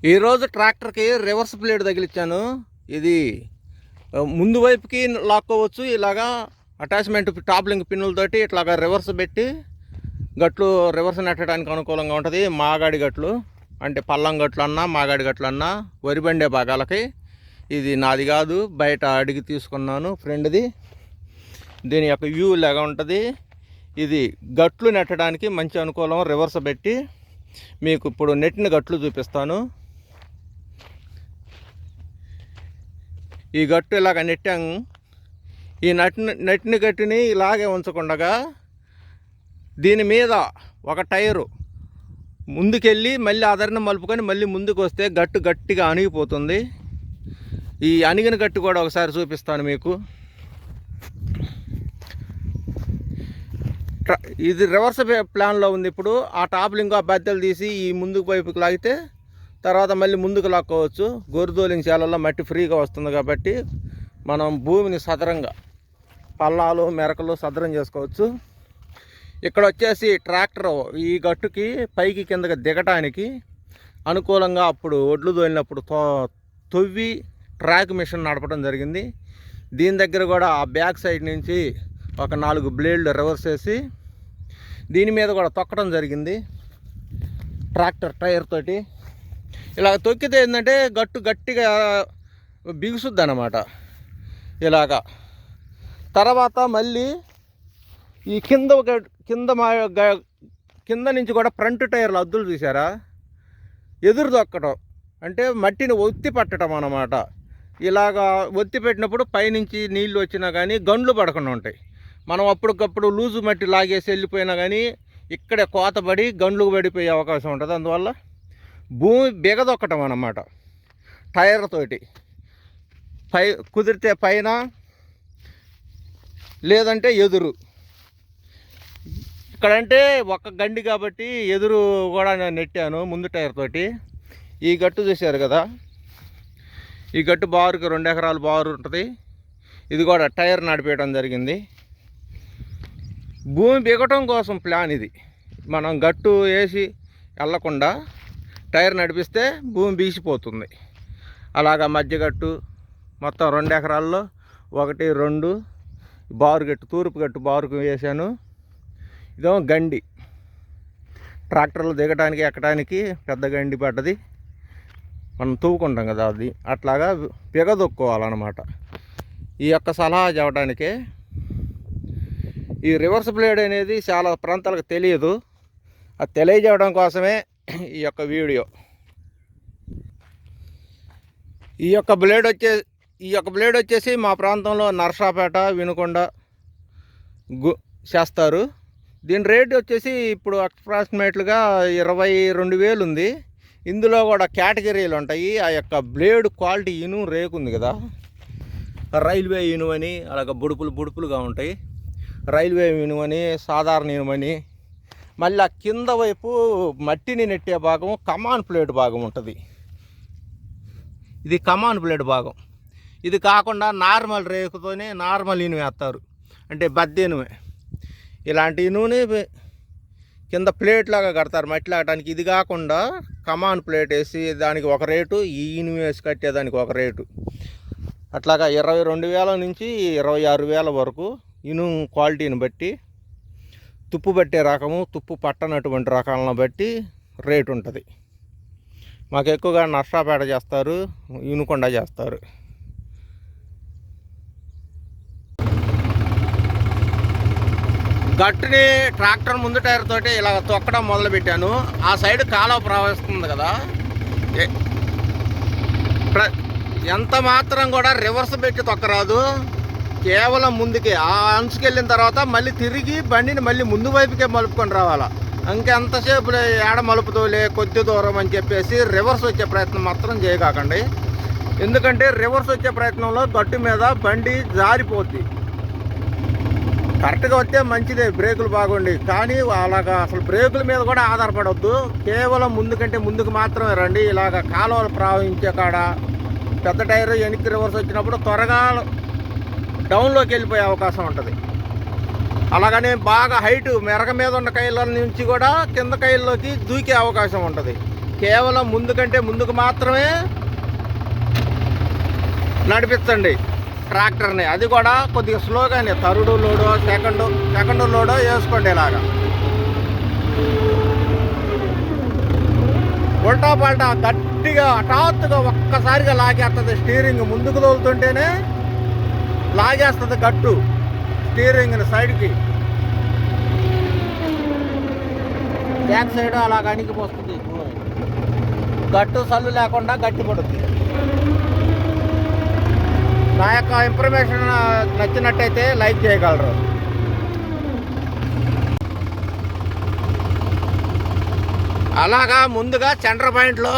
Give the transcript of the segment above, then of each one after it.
ఈరోజు ట్రాక్టర్కి reverse plate తగిలించాను. ఇది ముందు వైపుకి లాక్కోవచ్చు, ఇలాగా అటాచ్మెంట్ టాప్ లింక్ పిన్నులతోటి ఇట్లాగా రివర్స్ పెట్టి గట్లు రివర్స్ నెట్టడానికి అనుకూలంగా ఉంటుంది. మాగాడి గట్లు అంటే పల్లం గట్లు అన్నా మాగాడి గట్లు అన్నా వరిబండే భాగాలకి. ఇది నాది కాదు, బయట అడిగి తీసుకున్నాను ఫ్రెండ్ది. దీని యొక్క వ్యూ లాగా ఉంటుంది. ఇది గట్లు నెట్టడానికి మంచి అనుకూలం. రివర్స్ పెట్టి మీకు ఇప్పుడు నెట్టిన గట్లు చూపిస్తాను. ఈ గట్టు ఇలాగ నెట్టాము. ఈ నెట్టిన గట్టుని ఇలాగే ఉంచకుండగా దీని మీద ఒక టైరు ముందుకెళ్ళి మళ్ళీ ఆదరణ మలుపుకొని మళ్ళీ ముందుకు వస్తే గట్టు గట్టిగా అణిగిపోతుంది. ఈ అణిగిన గట్టు కూడా ఒకసారి చూపిస్తాను మీకు. ఇది రివర్స్ ప్లాన్లో ఉంది. ఇప్పుడు ఆ టాప్ లింక్ ఆ బద్దెలు తీసి ఈ ముందుకు వైపుకి లాగితే తర్వాత మళ్ళీ ముందుకు లాక్కోవచ్చు. గొర్రెదోలింగ్ చేలలో మట్టి ఫ్రీగా వస్తుంది కాబట్టి మనం భూమిని సదరంగా పల్లాలు మెరకలు సదరం చేసుకోవచ్చు. ఇక్కడ వచ్చేసి ట్రాక్టర్ ఈ గట్టుకి పైకి కిందకి దిగటానికి అనుకూలంగా అప్పుడు ఒడ్లు తోలినప్పుడు తొవ్వి ట్రాక్ మిషన్ నడపడం జరిగింది. దీని దగ్గర కూడా ఆ బ్యాక్ సైడ్ నుంచి ఒక 4 బ్లేడ్లు రివర్స్ చేసి దీని మీద కూడా తొక్కడం జరిగింది ట్రాక్టర్ టైర్ తోటి. ఇలా తొక్కితే ఏంటంటే గట్టు గట్టిగా బిగుసుద్ది అన్నమాట. ఇలాగా తర్వాత మళ్ళీ ఈ కింద నుంచి కూడా ఫ్రంట్ టైర్లు అద్దులు చూసారా, ఎదురు తొక్కడం అంటే మట్టిని ఒత్తి పట్టడం అన్నమాట. ఇలాగా ఒత్తి పెట్టినప్పుడు పైనుంచి నీళ్ళు వచ్చినా కానీ గండ్లు పడకుండా ఉంటాయి. మనం అప్పటికప్పుడు లూజు మట్టి లాగేసి వెళ్ళిపోయినా కానీ ఇక్కడే కోతపడి గండ్లు పడిపోయే అవకాశం ఉంటుంది. అందువల్ల భూమి బిగదొక్కటం అన్నమాట టైర్ తోటి. కుదిరితే పైన లేదంటే ఎదురు. ఇక్కడంటే ఒక గండి కాబట్టి ఎదురు కూడా నేను నెట్టాను ముందు టైర్ తోటి. ఈ గట్టు చూశారు కదా, ఈ గట్టు బారుకి 2 ఎకరాల బారు ఉంటుంది. ఇది కూడా టైర్ నడిపేయడం జరిగింది. భూమి బిగటం కోసం ప్లాన్ ఇది. మనం గట్టు వేసి వెళ్ళకుండా టైర్ నడిపిస్తే భూమి బీసిపోతుంది. అలాగా మధ్యగట్టు మొత్తం 2 ఎకరాల్లో 1, 2 బారు గట్టు తూర్పు గట్టు బారుకు వేసాను. ఇదేమో గండి, ట్రాక్టర్లు దిగటానికి ఎక్కడానికి పెద్ద గండి పడ్డది. మనం తవ్వుకుంటాం కదా, అది అట్లాగా బిగదొక్కోవాలన్నమాట. ఈ యొక్క సలహా చెప్పడానికే. ఈ రివర్స్ బ్లేడ్ అనేది చాలా ప్రాంతాలకు తెలియదు, అది తెలియజేయడం కోసమే ఈ యొక్క వీడియో. ఈ యొక్క బ్లేడ్ వచ్చేసి మా ప్రాంతంలో నర్సాపేట వినుకొండ చేస్తారు. దీని రేట్ వచ్చేసి ఇప్పుడు అప్రాక్సిమేట్గా 22,000 ఉంది. ఇందులో కూడా కేటగిరీలు ఉంటాయి. ఆ యొక్క బ్లేడ్ క్వాలిటీ ఇనుము రేకుంది కదా, రైల్వే ఇనుము అని అలాగ బుడుపులుగా ఉంటాయి. రైల్వే ఇనుము అని సాధారణ ఇనుము అని మళ్ళీ ఆ కింద వైపు మట్టిని నెట్టే భాగం కమాన్ ప్లేట్ భాగం ఉంటుంది. ఇది కమాన్ ప్లేట్ భాగం. ఇది కాకుండా నార్మల్ రేకుతోనే నార్మల్ ఇనుము వేస్తారు, అంటే బద్దె ఇనుమే. ఇలాంటి ఇనుముని కింద ప్లేట్ లాగా కడతారు మట్టి లాగడానికి. ఇది కాకుండా కమాన్ ప్లేట్ వేసి దానికి ఒక రేటు, ఈ ఇనుము వేసి కట్టేదానికి ఒక రేటు. అట్లాగా 22,000 నుంచి 26,000 వరకు ఇనుము క్వాలిటీని బట్టి, తుప్పు పట్టే రకము తుప్పు పట్టనటువంటి రకాలను బట్టి రేటు ఉంటుంది. మాకు ఎక్కువగా నర్సాపేట చేస్తారు, వినుకొండ చేస్తారు. గట్టుని ట్రాక్టర్ ముందు టైర్ తోటి ఇలా తొక్కడం మొదలుపెట్టాను. ఆ సైడ్ కాలువ ప్రవహిస్తుంది కదా, ఎంత మాత్రం కూడా రివర్స్ పెట్టి తొక్కరాదు. కేవలం ముందుకే ఆ అంచుకెళ్ళిన తర్వాత మళ్ళీ తిరిగి బండిని మళ్ళీ ముందు వైపుకే మలుపుకొని రావాలా. ఇంకెంతసేపు ఏడ మలుపుతోలే కొద్ది దూరం అని చెప్పేసి రివర్స్ వచ్చే ప్రయత్నం మాత్రం చేయకండి. ఎందుకంటే రివర్స్ వచ్చే ప్రయత్నంలో గట్టు మీద బండి జారిపోద్ది. కరెక్ట్గా వస్తే మంచిదే, బ్రేకులు బాగుండి. కానీ అలాగా అసలు బ్రేకుల మీద కూడా ఆధారపడవద్దు. కేవలం ముందుకంటే ముందుకు మాత్రమే రండి. ఇలాగ కాలువలు ప్రవహించే కాడ పెద్ద టైర్ వెనక్కి రివర్స్ వచ్చినప్పుడు త్వరగా డౌన్లోకి వెళ్ళిపోయే అవకాశం ఉంటుంది. అలాగనే బాగా హైటు మెరక మీద ఉన్న కైల నుంచి కూడా కింద కైల్లోకి దూకే అవకాశం ఉంటుంది. కేవలం ముందు కంటే ముందుకు మాత్రమే నడిపించండి ట్రాక్టర్ని. అది కూడా కొద్దిగా స్లోగానే, థర్డ్ లోడో సెకండ్ లోడో వేసుకోండి. ఇలాగా ఉల్టా పల్టా గట్టిగా హఠాత్తుగా ఒక్కసారిగా లాగేస్తుంది. స్టీరింగ్ ముందుకు తోలుతుంటేనే లాగేస్తుంది గట్టు స్టీరింగ్ని సైడ్కి, బ్యాక్ సైడ్ అలా అణిగిపోతుంది. గట్టు సల్లు లేకుండా గట్టి పడుతుంది. నా యొక్క ఇన్ఫర్మేషన్ నచ్చినట్టయితే లైక్ చేయగలరు. అలాగా ముందుగా సెంటర్ పాయింట్లో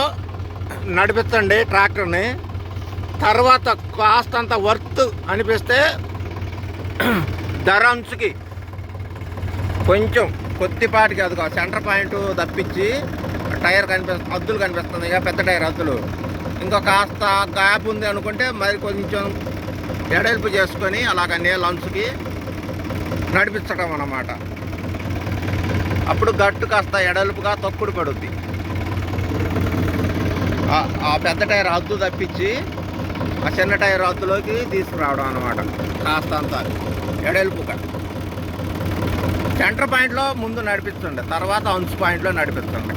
నడిపించండి ట్రాక్టర్ని. తర్వాత కాస్తంత వర్త్ అనిపిస్తే ధరంసుకి కొంచెం కొద్దిపాటికి, అది సెంటర్ పాయింట్ తప్పించి టైర్ అద్దులు కనిపిస్తుంది, ఇక పెద్ద టైర్ అద్దులు. ఇంకో కాస్త గ్యాప్ ఉంది అనుకుంటే మరి కొంచెం ఎడల్పు చేసుకొని అలాగ లంచుకి నడిపించడం అన్నమాట. అప్పుడు గట్టు కాస్త ఎడల్పుగా తొక్కుడు పడుద్ది. ఆ పెద్ద టైర్ అద్దు తప్పించి ఆ చిన్న టైర్ అద్దులోకి తీసుకురావడం అన్నమాట. కాస్త అంత ఎడల్పుగా సెంటర్ పాయింట్లో ముందు నడిపించండి, తర్వాత అంచు పాయింట్లో నడిపించండి.